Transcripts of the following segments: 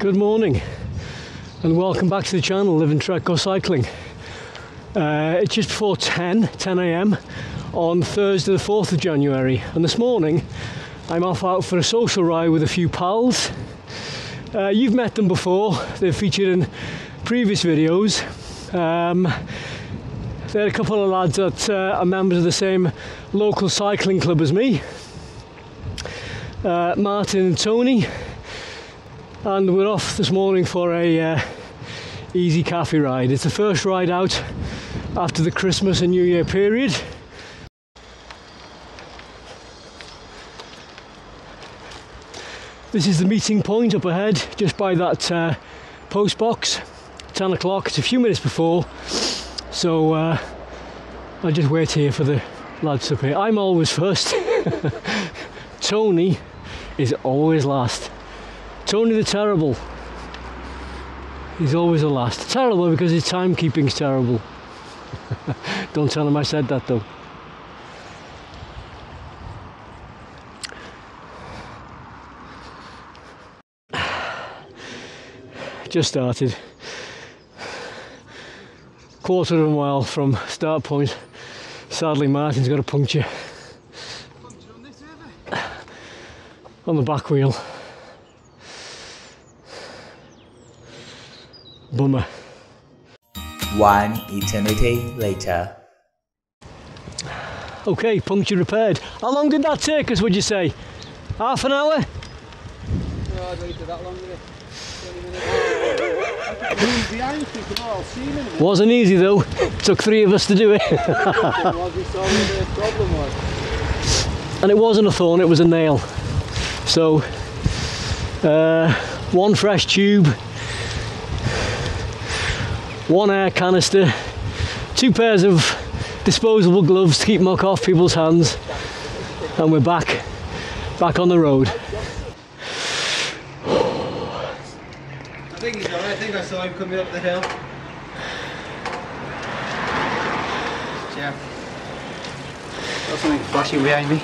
Good morning and welcome back to the channel Live and Trek Go Cycling. It's just before 10 a.m. on Thursday the 4th of January, and this morning I'm off out for a social ride with a few pals. You've met them before, they've featured in previous videos. They're a couple of lads that are members of the same local cycling club as me, Martin and Tony, and we're off this morning for a easy cafe ride. It's the first ride out after the Christmas and New Year period. This is the meeting point up ahead, just by that post box. 10 o'clock, it's a few minutes before, so I'll just wait here for the lads up here. I'm always first. Tony is always last. Tony the Terrible. He's always the last. Terrible because his timekeeping's terrible. Don't tell him I said that though. Just started. Quarter of a mile from start point. Sadly Martin's got a puncture on the back wheel. Bummer. One eternity later. Okay, puncture repaired. How long did that take us, would you say? Half an hour? No, I don't do that long, did it? 20 minutes. Behind people are all seeming. Wasn't easy though. Took 3 of us to do it. And it wasn't a thorn, it was a nail. So, one fresh tube, 1 air canister, 2 pairs of disposable gloves to keep muck off people's hands, and we're back on the road. I think he's alright. I think I saw him coming up the hill. Jeff. Got something flashing behind me.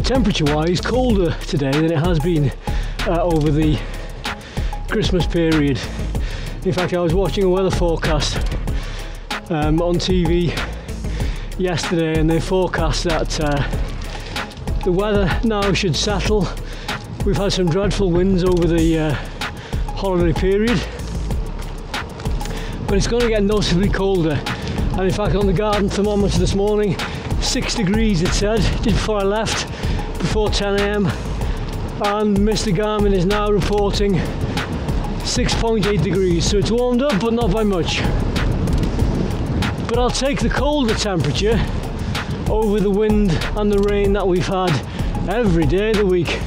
Temperature wise, colder today than it has been over the Christmas period. In fact, I was watching a weather forecast on TV yesterday, and they forecast that the weather now should settle. We've had some dreadful winds over the holiday period, but it's going to get noticeably colder. And in fact, on the garden thermometer this morning, 6 degrees it said just before I left, before 10 a.m, and Mr. Garmin is now reporting 6.8 degrees, so it's warmed up but not by much. But I'll take the colder temperature over the wind and the rain that we've had every day of the week.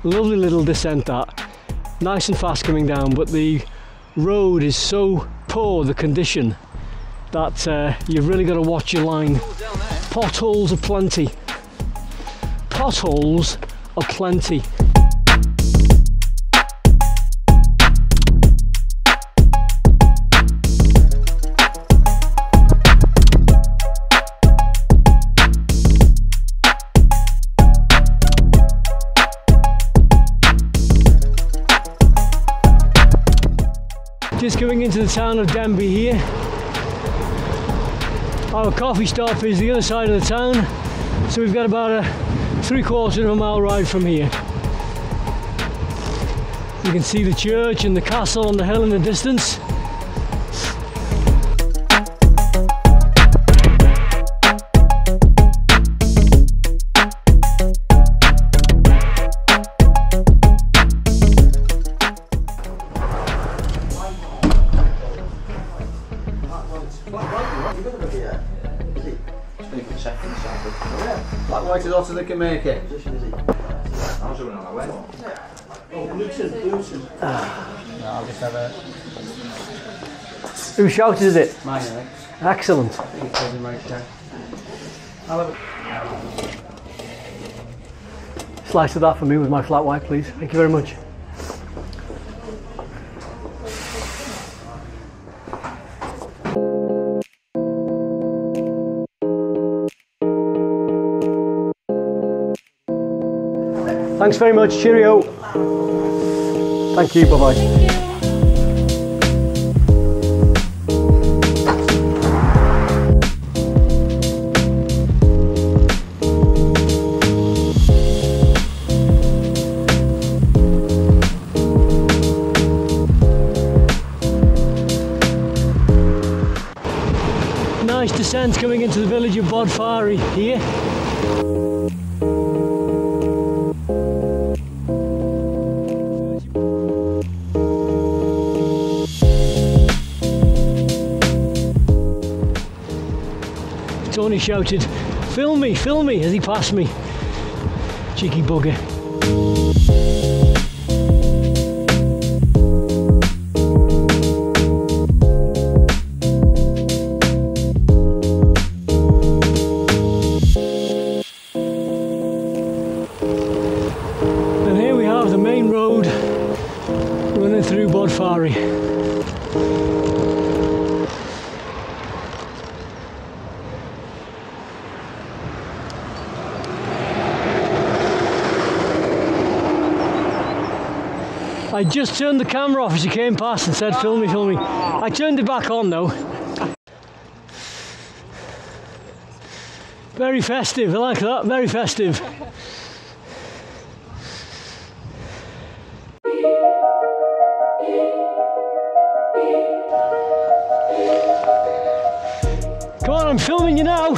Lovely little descent that, nice and fast coming down, but the road is so poor, the condition, that you've really got to watch your line. Potholes are plenty. Potholes are plenty. Just going into the town of Denby here. Our coffee stop is the other side of the town, so we've got about a 3/4 of a mile ride from here. You can see the church and the castle on the hill in the distance. hot as they can make it. I'll just have a... Who shouted it? Mine, I think. Excellent. Slice of that for me with my flat white, please. Thank you very much. Thanks very much. Cheerio. Thank you. Bye-bye. Nice descent coming into the village of Bodfari here. Tony shouted, film me," as he passed me. Cheeky bugger. And here we have the main road running through Bodfari. I just turned the camera off as you came past and said, film me. I turned it back on though. Very festive, I like that, very festive. Come on, I'm filming you now.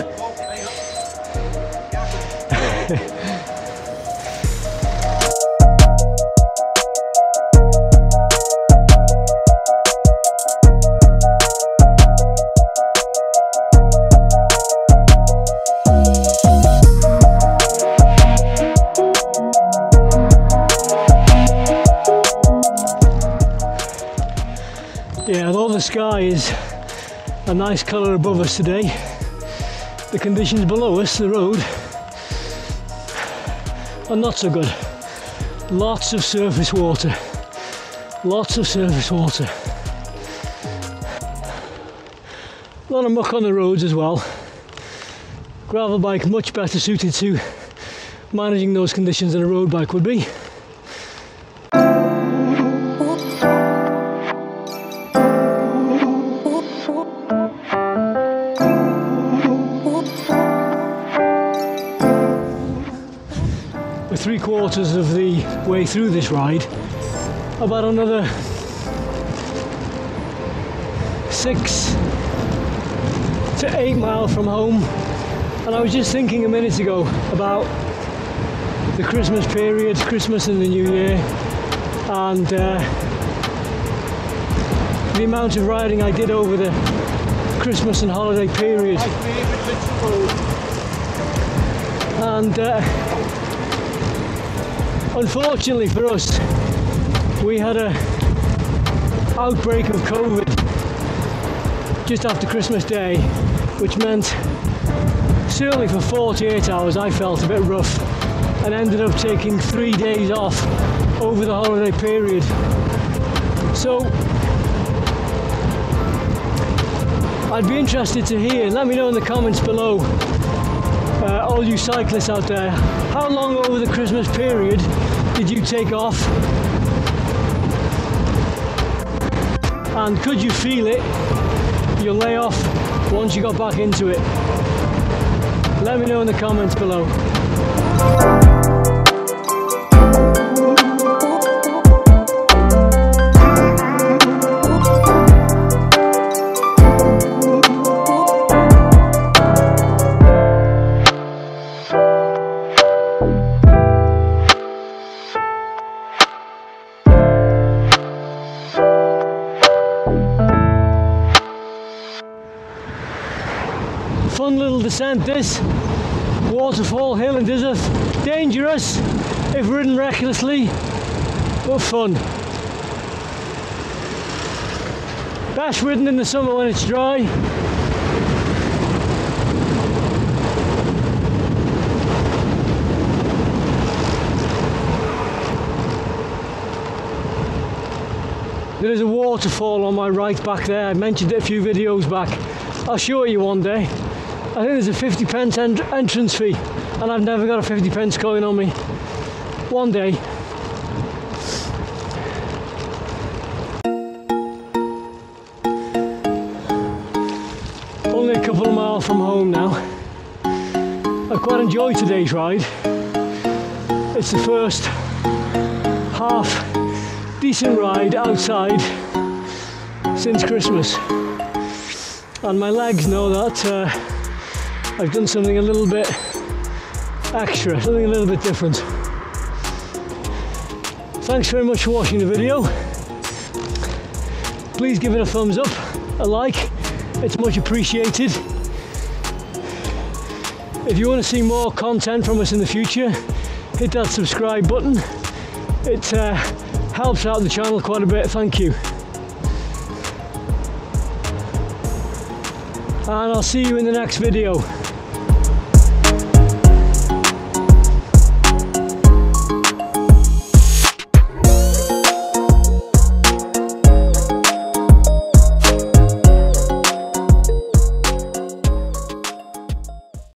Yeah, although the sky is a nice colour above us today, the conditions below us, the road, are not so good. Lots of surface water. Lots of surface water. A lot of muck on the roads as well. Gravel bike much better suited to managing those conditions than a road bike would be. We're 3/4 of the way through this ride, about another 6 to 8 miles from home, and I was just thinking a minute ago about the Christmas period, Christmas and the New Year, and the amount of riding I did over the Christmas and holiday period. And unfortunately for us, we had an outbreak of COVID just after Christmas Day, which meant certainly for 48 hours I felt a bit rough and ended up taking 3 days off over the holiday period. So I'd be interested to hear, let me know in the comments below, all you cyclists out there, how long over the Christmas period did you take off? And could you feel it, your layoff, once you got back into it? Let me know in the comments below. Fun little descent this, waterfall hill in Dizzard. Dangerous if ridden recklessly, but fun. Best ridden in the summer when it's dry. There is a waterfall on my right back there. I mentioned it a few videos back. I'll show it you one day. I think there's a 50p entrance fee, and I've never got a 50p coin on me. One day. Only a couple of miles from home now. I quite enjoyed today's ride. It's the first half decent ride outside since Christmas, and my legs know that I've done something a little bit extra, something a little bit different. Thanks very much for watching the video. Please give it a thumbs up, a like, it's much appreciated. If you want to see more content from us in the future, hit that subscribe button. It helps out the channel quite a bit, thank you. And I'll see you in the next video.